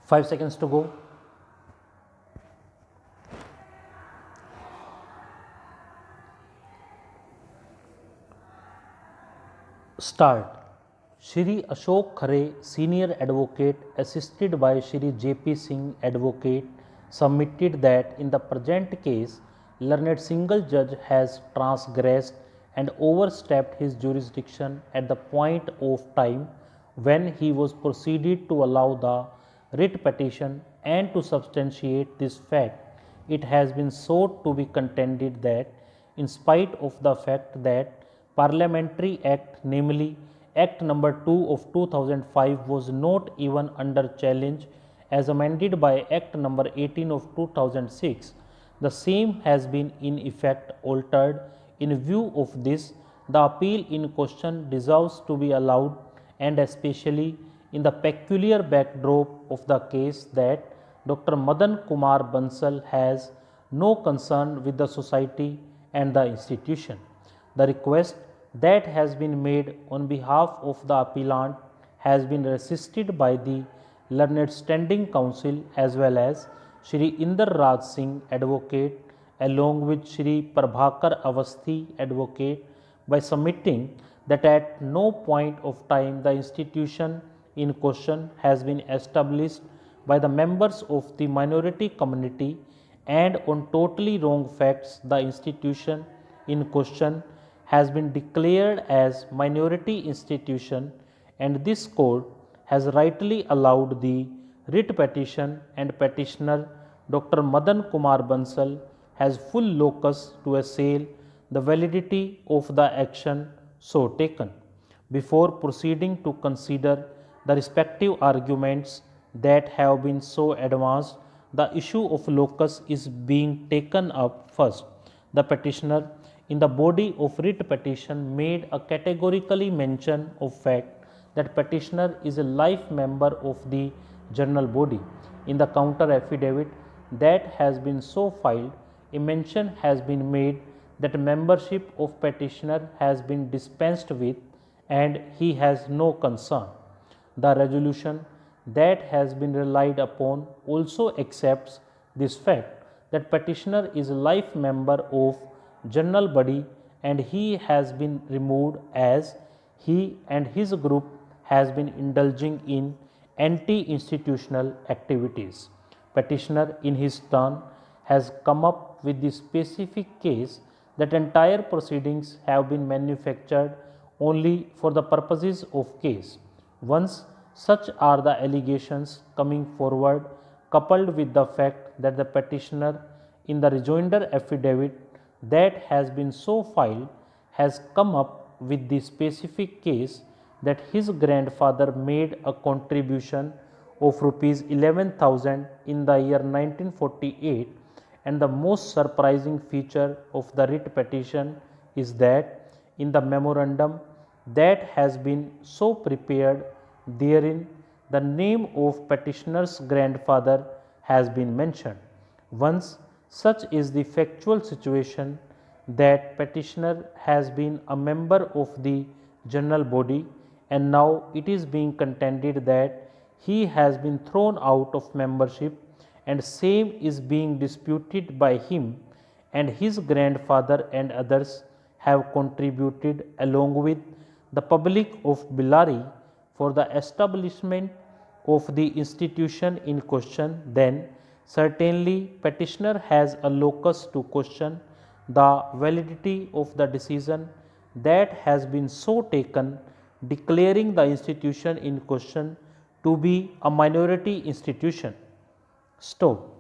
5 seconds to go. Start. Shri Ashok Khare, Senior Advocate, assisted by Shri J.P. Singh, Advocate, submitted that in the present case, learned single judge has transgressed and overstepped his jurisdiction at the point of time when he was proceeded to allow the writ petition, and to substantiate this fact, it has been sought to be contended that, in spite of the fact that Parliamentary Act, namely Act number 2 of 2005, was not even under challenge as amended by Act number 18 of 2006, the same has been in effect altered. In view of this, the appeal in question deserves to be allowed, and especially in the peculiar backdrop of the case that Dr. Madan Kumar Bansal has no concern with the society and the institution. The request that has been made on behalf of the appellant has been resisted by the learned standing counsel as well as Shri Inder Raj Singh, Advocate, along with Shri Prabhakar Avasthi, Advocate, by submitting that at no point of time the institution in question has been established by the members of the minority community, and on totally wrong facts the institution in question has been declared as minority institution, and this court has rightly allowed the writ petition, and petitioner Dr. Madan Kumar Bansal has full locus to assail the validity of the action so taken. Before proceeding to consider the respective arguments that have been so advanced, the issue of locus is being taken up first. The petitioner in the body of writ petition made a categorically mention of fact that petitioner is a life member of the general body. In the counter affidavit that has been so filed, a mention has been made that membership of petitioner has been dispensed with and he has no concern. The resolution that has been relied upon also accepts this fact that petitioner is a life member of general body and he has been removed as he and his group has been indulging in anti-institutional activities. Petitioner in his turn has come up with the specific case that entire proceedings have been manufactured only for the purposes of case. Once such are the allegations coming forward, coupled with the fact that the petitioner in the rejoinder affidavit that has been so filed has come up with the specific case that his grandfather made a contribution of rupees 11,000 in the year 1948, and the most surprising feature of the writ petition is that in the memorandum that has been so prepared, therein the name of petitioner's grandfather has been mentioned. Once such is the factual situation that petitioner has been a member of the general body, and now it is being contended that he has been thrown out of membership, and same is being disputed by him and his grandfather and others have contributed along with the public of Bellary for the establishment of the institution in question, then certainly petitioner has a locus to question the validity of the decision that has been so taken declaring the institution in question to be a minority institution. Stop.